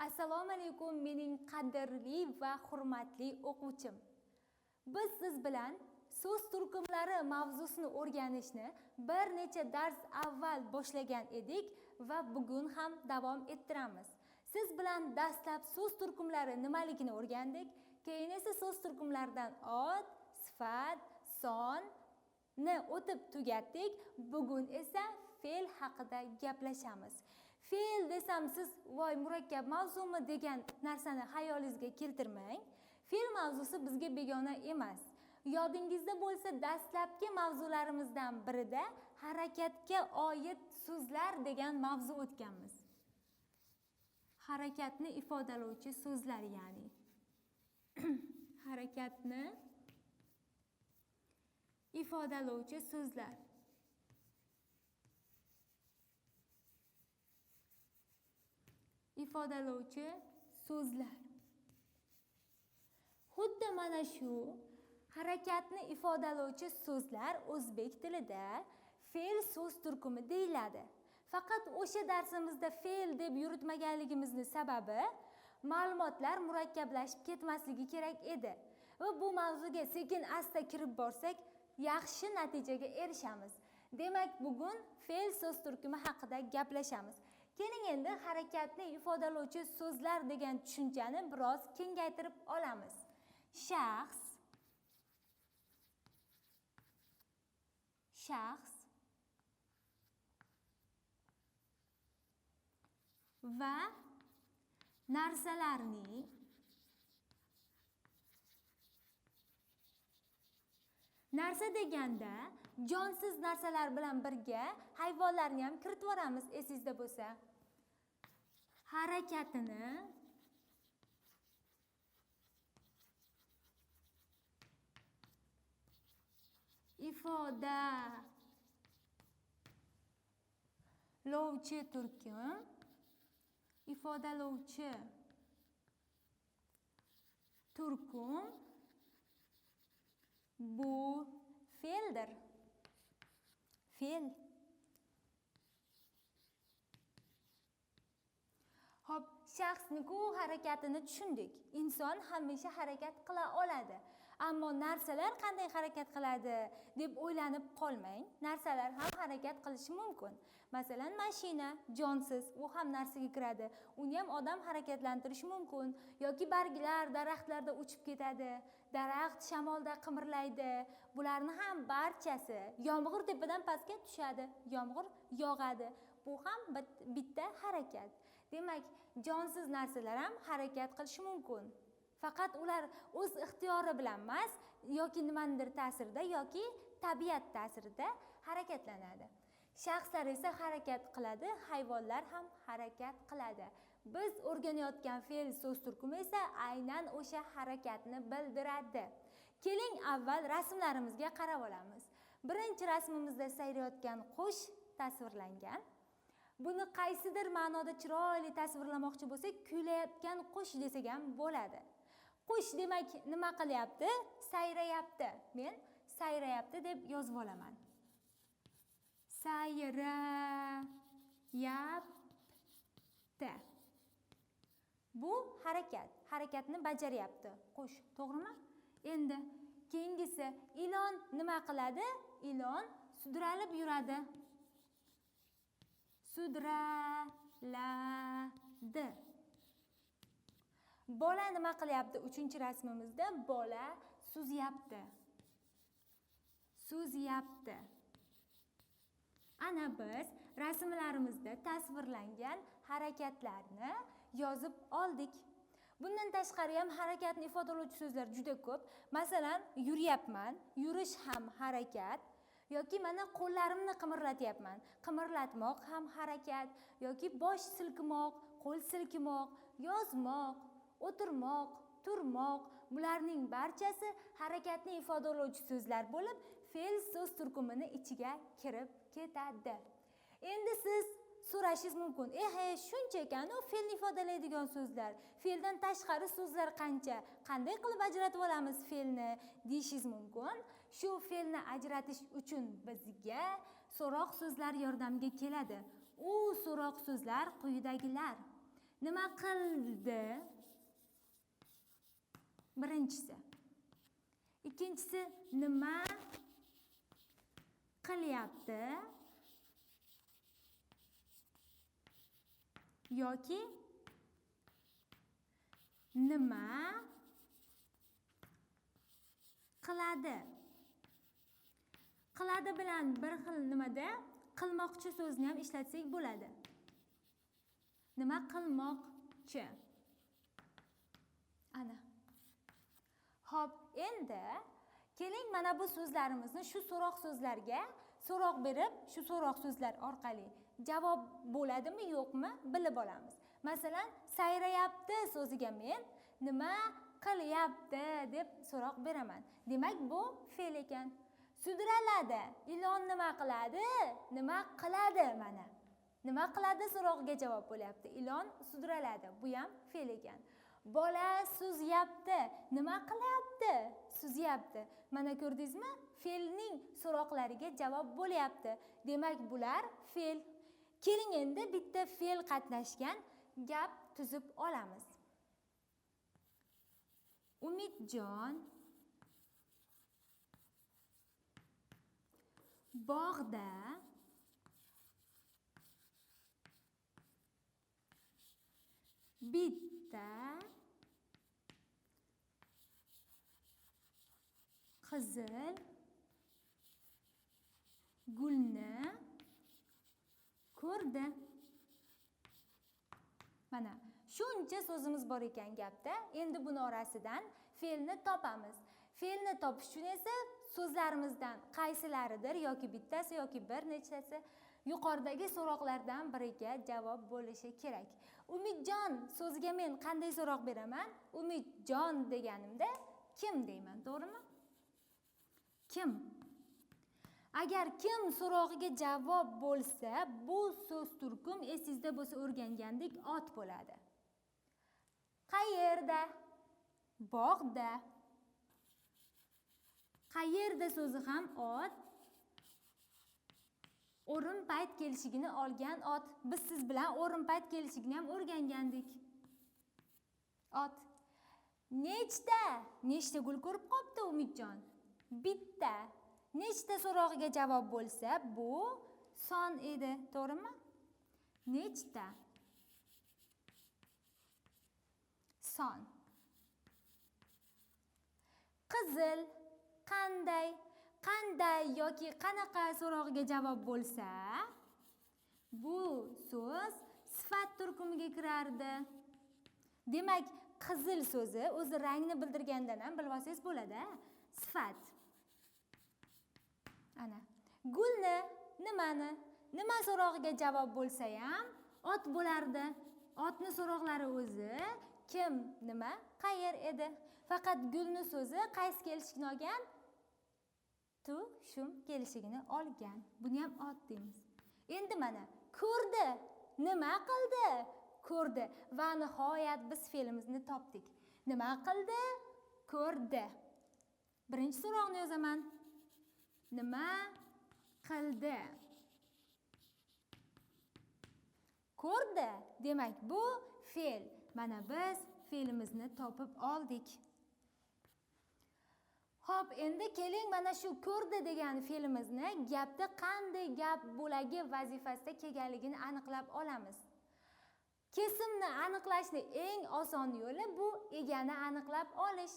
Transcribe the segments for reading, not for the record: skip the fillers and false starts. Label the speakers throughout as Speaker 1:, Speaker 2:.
Speaker 1: Assalomu alaykum mening qadrli va hurmatli o'quvchim. Biz siz bilan so'z turkumlari mavzusini o'rganishni bir necha dars avval boshlagan edik va bugun ham davom ettiramiz. Siz bilan dastlab so'z turkumlari nimaligini o'rgandik. Keyin esa so'z turkumlaridan od, sifat, sonni o'tib tugatdik. Bugun esa fe'l haqida gaplashamiz. Fe'l desam siz voy murakkab mavzumi degan narsani xayolingizga keltirmang. Fe'l mavzusi bizga begona emas. Yodingizda bo'lsa, dastlabki mavzularimizdan birida harakatga oid so'zlar degan mavzu o'tganmiz. Harakatni ifodalovchi so'zlar, ya'ni harakatni ifodalovchi so'zlar. Ifodalovchi so'zlar. Xuddi mana shu harakatni ifodalovchi so'zlar o'zbek tilida fe'l so'z turkumi deyiladi. Faqat o'sha darsimizda fe'l deb yuritmaganligimizning sababi ma'lumotlar murakkablashib ketmasligi kerak edi. Va bu mavzuga sekin-asta kirib borsak, yaxshi natijaga erishamiz. Demak, bugun fe'l so'z turkumi haqida gaplashamiz. Keling endi harakatni ifodalovchi so'zlar degan tushunchani biroz kengaytirib olamiz. Shaxs va narsalarning narsa deganda jonsiz narsalar bilan birga hayvonlarni ham kiritib yuboramiz, esingizda bo'lsa. Harakatini ifodalovchi turkum, ifodalovchi turkum bu fe'ldir. Fe'l. Hop, shaxsning-ku harakatini tushundik. Inson hamisha harakat qila oladi. Ammo narsalar qanday harakat qiladi deb o'ylanib qolmang. Narsalar ham harakat qilishi mumkin. Masalan, mashina jonsiz, u ham narsaga kiradi. Uni ham odam harakatlantirishi mumkin. Yoki barglar daraxtlarda uchib ketadi. Daraxt shamolda qimirlaydi. Bularni ham barchasi yomg'ir tepadan pastga tushadi. Yomg'ir yog'adi. Bu ham bitta harakat. Demak, jonsiz narsalar ham harakat qilishi mumkin. Faqat ular o'z ixtiyori bilan emas, yoki nimanidir ta'sirida yoki tabiat ta'sirida harakatlanadi. Shaxslar esa harakat qiladi, hayvonlar ham harakat qiladi. Biz o'rganayotgan fe'l so'z turkumi esa aynan o'sha harakatni bildiradi. Keling, avval rasmlarimizga qarab olamiz. Birinchi rasmimizda sayrayotgan qush tasvirlangan. Buni qaysidir ma'noda chiroyli tasvirlamoqchi bo'lsak, kuylayotgan qush desak ham bo'ladi. Qush demak nima qilyapti? Sayrayapti. Men sayrayapti deb yozib olaman. Sayrayapti. Bu harakat. Harakatni bajaryapti qush. To'g'rimi? Endi keyingisi ilon nima qiladi? Ilon sudralib yuradi. Sudraladi. Bola nima qilyapti? Uchinchi rasmimizda bola suzyapti. Suzyapti. Ana biz rasmlarimizda tasvirlangan harakatlarni yozib oldik. Bundan tashqari ham harakatni ifodalovchi so'zlar juda ko'p. Masalan, yuryapman, yurish ham harakat. Yoki mana qo'llarimni qimirlatyapman. Qimirlatmoq ham harakat. Yoki bosh silkimoq, qo'l silkimoq, yozmoq, o'tirmoq, turmoq, bularning barchasi harakatni ifodalovchi so'zlar bo'lib, fe'l so'z turkumini ichiga kirib ketadi. Endi siz so'rashingiz mumkin. Shuncha ekan, u fe'lni ifodalaydigan so'zlar. Fe'ldan tashqari so'zlar qancha? Qanday qilib ajratib olamiz fe'lni deyishingiz mumkin. Shu fe'lni ajratish uchun bizga so'roq so'zlar yordamga keladi. U so'roq so'zlar quyidagilar. Nima qildi? Birinchisi. Ikkinchisi nima qilyapti? Yoki nima qiladi? Qiladi bilan bir xil nimada qilmoqchi so'zni ham ishlatsak bo'ladi. Nima qilmoqchi? Ana. Xo'p, endi keling mana bu so'zlarimizni shu so'roq so'zlarga so'roq berib, shu so'roq so'zlar orqali javob bo'ladimi, yo'qmi bilib olamiz. Masalan, sayrayapti so'ziga men nima qilyapti deb so'roq beraman. Demak, bu fe'l ekan. Sudraladi. Ilon nima qiladi? Nima qiladi mana. Nima qiladi so'rog'iga javob bo'lyapti. Ilon sudraladi. Bu ham fe'l ekan. Bola suzyapti. Nima qilyapti? Suzyapti. Mana ko'rdingizmi? Fe'lning so'roqlariga javob bo'lyapti. Demak, bular fe'l. Keling endi bitta fe'l qatnashgan gap tuzib olamiz. Umidjon bog'da bitta qizil gulni ko'rdi. Mana shuncha so'zimiz bor ekan gapda. Endi buni orasidan fe'lni topamiz. Fe'lni topish uchun esa so'zlarimizdan qaysilaridir yoki bittasi yoki bir nechtasi yuqoridagi so'roqlardan biriga javob bo'lishi kerak. Umidjon so'ziga men qanday so'roq beraman? Umidjon deganimda kim deyman, to'g'rimi? Kim? Agar kim so'rog'iga javob bo'lsa, bu so'z turkum esingizda bo'lsa o'rgangandik ot bo'ladi. Qayerda? Bog'da. Qayerda so'zi ham ot. O'rin payt kelishigini olgan ot. Biz siz bilan o'rin payt kelishigini ham o'rgangandik. Ot. Nechta gul ko'rib qopti Umidjon? Bitta. Nechta so'rog'iga javob bo'lsa, bu son edi, to'g'rimi? Nechta? Son. Qizil qanday yoki qanaqa so'rog'iga javob bo'lsa, bu so'z sifat turkumiga kirardi. Demak, qizil so'zi o'zi rangni bildirgandan ham bilib olsangiz bo'ladi, sifat. Ana, gulni, nima so'rog'iga javob bo'lsa ham ot bo'lardi. Otni so'roqlari o'zi kim, nima, qayer edi. Faqat gulni so'zi qaysi kelishigini olgan? Tu, shum kelishigini olgan. Buni ham ot deymiz. Endi mana ko'rdi, nima qildi? Ko'rdi va nihoyat biz fe'limizni topdik. Nima qildi? Ko'rdi. Birinchi so'roqni yozaman. Nima qildi? Ko'rdi. Demak, bu fe'l. Mana biz fe'limizni topib oldik. Xo'p, endi keling mana shu ko'rdi degan fe'limizni gapda qanday gap bo'lagi vazifasida kelganligini aniqlab olamiz. Kesimni aniqlashning eng oson yo'li bu egani aniqlab olish.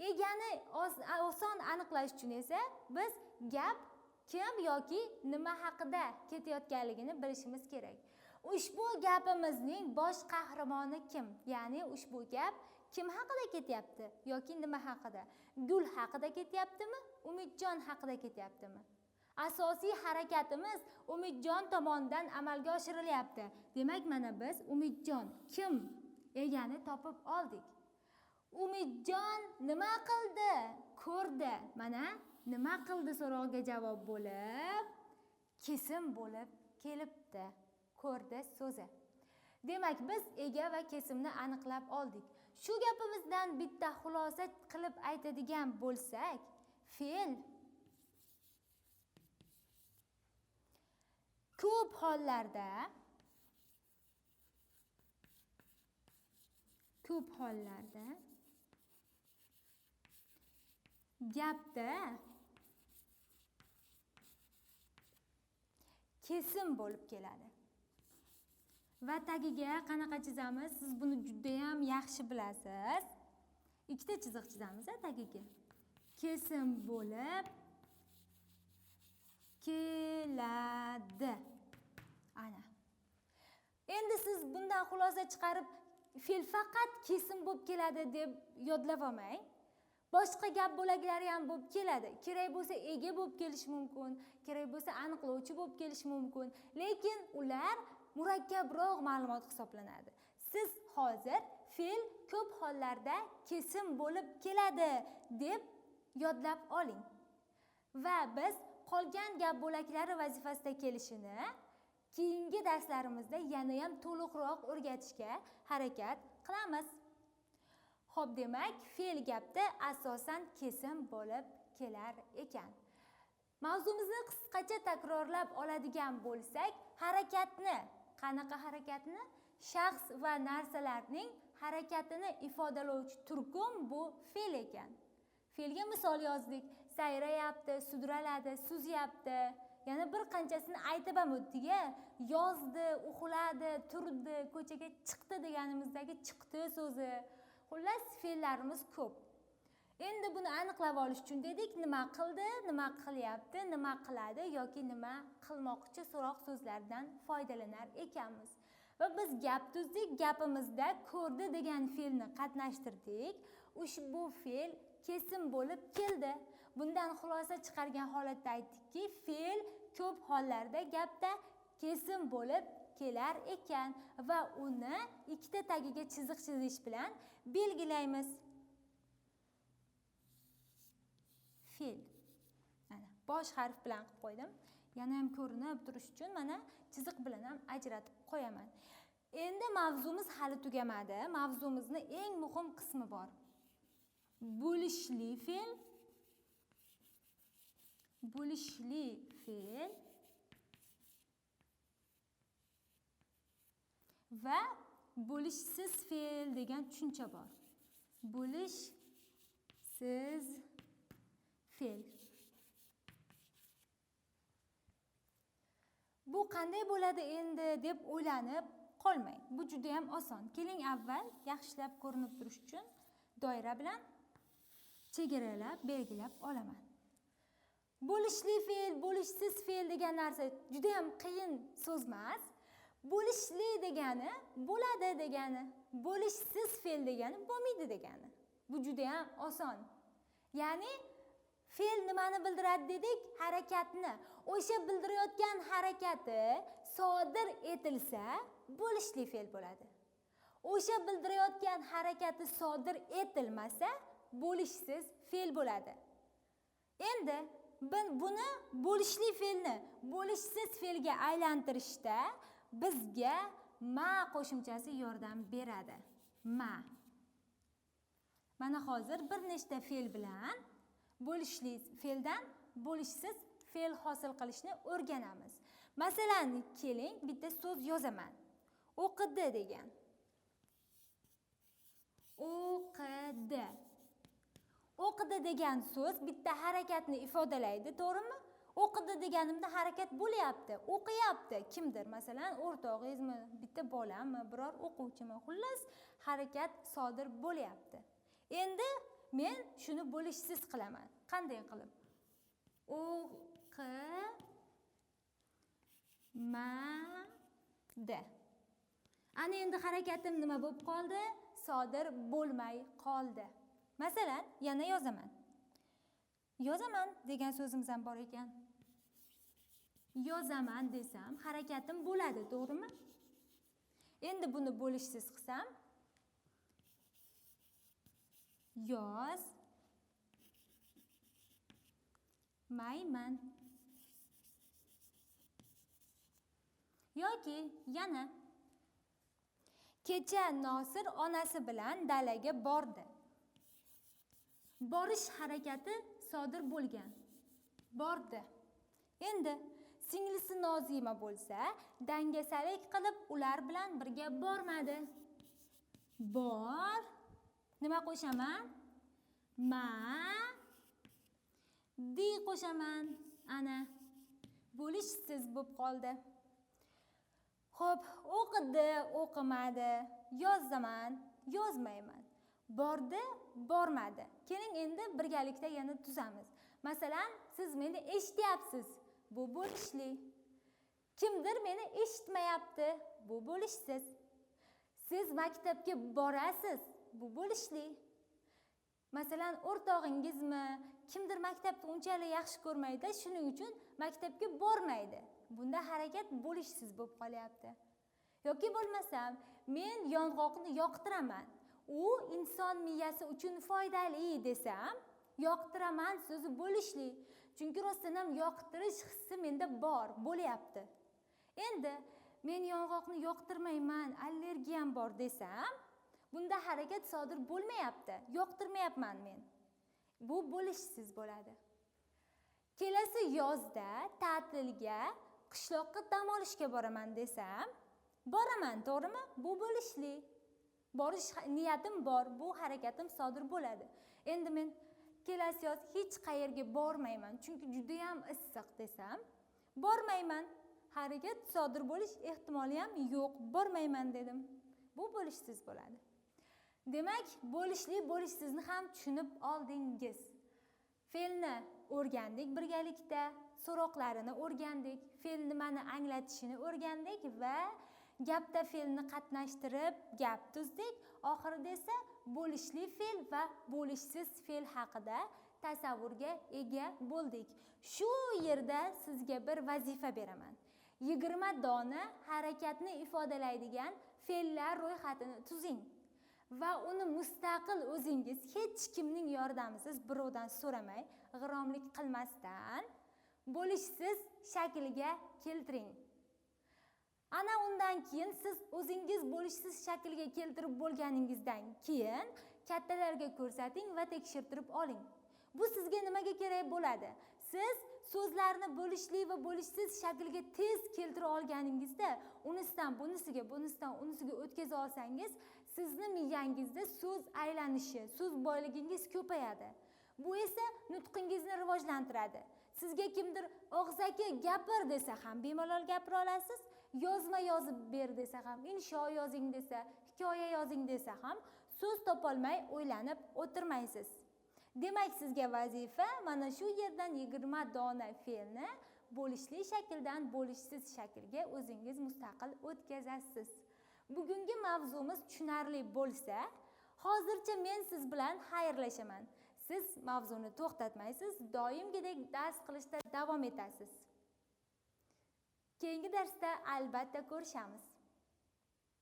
Speaker 1: Egani oson aniqlash uchun esa biz gap kim yoki nima haqida ketayotganligini bilishimiz kerak. Ushbu gapimizning bosh qahramoni kim? Ya'ni ushbu gap kim haqida ketyapti yoki nima haqida? Gul haqida ketyaptimi? Umidjon haqida ketyaptimi? Asosiy harakatimiz Umidjon tomonidan amalga oshirilyapti. Demak, mana biz Umidjon kim egani topib oldik. Umidjon nima qildi? Ko'rdi. Mana nima qildi so'rog'iga javob bo'lib, kesim bo'lib kelibdi. Ko'rdi so'zi. Demak, biz ega va kesimni aniqlab oldik. Shu gapimizdan bitta xulosa qilib aytadigan bo'lsak, fe'l ko'p hollarda ko'p hollarda gapda kesim bo'lib keladi. Va tagiga qanaqa chizamiz? Siz buni juda ham yaxshi bilasiz. Ikkita chiziq chizamiz tagiga. Kesim bo'lib keladi. Ana. Endi siz bundan xulosa chiqarib, fe'l faqat kesim bo'lib keladi deb yodlab olmang. Boshqa gap bo'laklari ham bo'lib keladi. Kerak bo'lsa ega bo'lib kelishi mumkin, kerak bo'lsa aniqlovchi bo'lib kelishi mumkin, lekin ular murakkabroq ma'lumot hisoblanadi. Siz hozir fe'l ko'p hollarda kesim bo'lib keladi deb yodlab oling. Va biz qolgan gap bo'laklari vazifasida kelishini keyingi darslarimizda yana ham to'liqroq o'rgatishga harakat qilamiz. Xo'p, demak, fe'l gapda asosan kesim bo'lib kelar ekan. Mavzumizni qisqacha takrorlab oladigan bo'lsak, harakatni, qanaqa harakatni? Shaxs va narsalarning harakatini ifodalovchi turkum bu fe'l ekan. Fe'lga misol yozdik. Sayrayapti, sudraladi, suzyapti. Yana bir qanchasini aytib ham o'tdik. Yozdi, uxladi, turdi, ko'chaga chiqdi deganimizdagi chiqdi so'zi. Xullas, fe'llarimiz ko'p. Endi buni aniqlab olish uchun dedik, nima qildi, nima qilyapti, nima qiladi yoki nima qilmoqchi so'roq so'zlardan foydalanar ekanmiz. Va biz gap tuzdik, gapimizda ko'rdi degan fe'lni qatnashtirdik. Ushbu fe'l kesim bo'lib keldi. Bundan xulosa chiqargan holatda aytdikki, fe'l ko'p hollarda gapda kesim bo'lib kelar ekan va uni ikkita tagiga chiziq chizish bilan belgilaymiz. Fe'l. Mana bosh harf bilan qilib qo'ydim. Yana ham ko'rinib turish uchun mana chiziq bilan ham ajratib qo'yaman. Endi mavzumiz hali tugamadi. Mavzumizni eng muhim qismi bor. Bo'lishli fe'l. Bo'lishli fe'l va bo'lishsiz fe'l degan tushuncha bor. Bo'lishsiz fe'l. Bu qanday bo'ladi endi deb o'ylanib qolmang. Bu juda ham oson. Keling avval yaxshilab ko'rinib turish uchun doira bilan chegaralab belgilab olaman. Bo'lishli fe'l, bo'lishsiz fe'l degan narsa juda ham qiyin so'z emas. Bo'lishli degani bo'ladi degani, bo'lishsiz fe'l degani bo'lmaydi degani. Bu juda ham oson. Ya'ni fe'l nimani bildiradi dedik? Harakatni. O'sha bildirayotgan harakati sodir etilsa, bo'lishli fe'l bo'ladi. O'sha bildirayotgan harakati sodir etilmasa, bo'lishsiz fe'l bo'ladi. Endi buni bo'lishli fe'lni bo'lishsiz fe'lga aylantirishda bizga ma qo'shimchasi yordam beradi. Ma. Mana hozir bir nechta fe'l bilan bo'lishli fe'ldan bo'lishsiz fe'l hosil qilishni o'rganamiz. Masalan, keling bitta so'z yozaman. O'qidi degan. O'qidi. O'qidi degan so'z bitta harakatni ifodalaydi, to'g'rimi? O'qidi deganimda harakat bo'lyapti, o'qiyapti. Kimdir, masalan, o'rtog'ingizmi, bitta bolami, biror o'quvchimi, xullas harakat sodir bo'lyapti. Endi men shuni bo'lishsiz qilaman. Qanday qilib? O'qimadi. Ana endi harakatim nima bo'lib qoldi? Sodir bo'lmay qoldi. Masalan, yana yozaman. Yozaman degan so'zimiz ham bor ekan. Yozaman desam, harakatim bo'ladi, to'g'rimi? Endi buni bo'lishsiz qilsam, yoz mayman. Yoki yana kecha Nosir onasi bilan dalaga bordi. Borish harakati sodir bo'lgan. Bordi. Endi singlisi Nozima bo'lsa, dangasalik qilib ular bilan birga bormadi. Bormadi. Nima qo'shaman? Ma, di qo'shaman. Ana, bo'lishsiz bo'lib qoldi. Xo'p, o'qidi, o'qimadi, yozaman, yozmayman. Bordi, bormadi. Keling endi birgalikda yana tuzamiz. Masalan, siz meni eshityapsiz. Bu bo'lishli. Kimdir meni eshitmayapti. Bu bo'lishsiz. Siz maktabga borasiz. Bu bo'lishli. Masalan, o'rtog'ingizmi, kimdir maktabni unchalik yaxshi ko'rmaydi, shuning uchun maktabga bormaydi. Bunda harakat bo'lishsiz bo'lib qolyapti. Yoki bo'lmasam, men yong'oqni yoqtiraman. U inson miyasi uchun foydali desam, yoqtiraman so'zi bo'lishli. Chunki rostdan ham yoqtirish hissi menda bor, bo'lyapti. Endi men yong'oqni yoqtirmayman, allergiyam bor desam, bunda harakat sodir bo'lmayapti. Yoqtirmayapman men. Bu bo'lishsiz bo'ladi. Kelasi yozda ta'tilga qishloqqa dam olishga boraman desam, boraman, to'g'rimi? Bu bo'lishli. Borish niyatim bor, bu harakatim sodir bo'ladi. Endi men kelasi yoz hech qayerga bormayman, chunki juda ham issiq desam, bormayman. Harakat sodir bo'lish ehtimoli ham yo'q, bormayman dedim. Bu bo'lishsiz bo'ladi. Demak, bo'lishli, bo'lishsizni ham tushunib oldingiz. Fe'lni o'rgandik birgalikda, so'roqlarini o'rgandik, fe'l nimani anglatishini o'rgandik va gapda fe'lni qatnashtirib gap tuzdik. Oxirida esa bo'lishli fe'l va bo'lishsiz fe'l haqida tasavvurga ega bo'ldik. Shu yerda sizga bir vazifa beraman. 20 dona harakatni ifodalaydigan fe'llar ro'yxatini tuzing va uni mustaqil o'zingiz hech kimning yordamisiz, birovdan so'ramay, g'irromlik qilmasdan bo'lishsiz shaklga keltiring. Ana undan keyin siz o'zingiz bo'lishsiz shaklga keltirib bo'lganingizdan keyin kattalarga ko'rsating va tekshirtirib oling. Bu sizga nimaga kerak bo'ladi? Siz so'zlarni bo'lishli va bo'lishsiz shaklga tez keltira olganingizda, unisidan bunisiga, bunisidan unisiga o'tkaza olsangiz, sizni miyangizda so'z aylanishi, so'z boyligingiz ko'payadi. Bu esa nutqingizni rivojlantiradi. Sizga kimdir og'zaki gapir desa ham bemalol gapira olasiz. Yozma yozib ber desa ham, insho yozing desa, hikoya yozing desa ham so'z topolmay o'ylanib o'tirmaysiz. Demak, sizga vazifa mana shu yerdan 20 dona fe'lni bo'lishli shakldan bo'lishsiz shaklga o'zingiz mustaqil o'tkazasiz. Bugungi mavzumiz tushunarli bo'lsa, hozircha men siz bilan xayrlashaman. Siz mavzuni to'xtatmaysiz, doimgidek dars qilishda davom etasiz. Keyingi darsda albatta ko'rishamiz.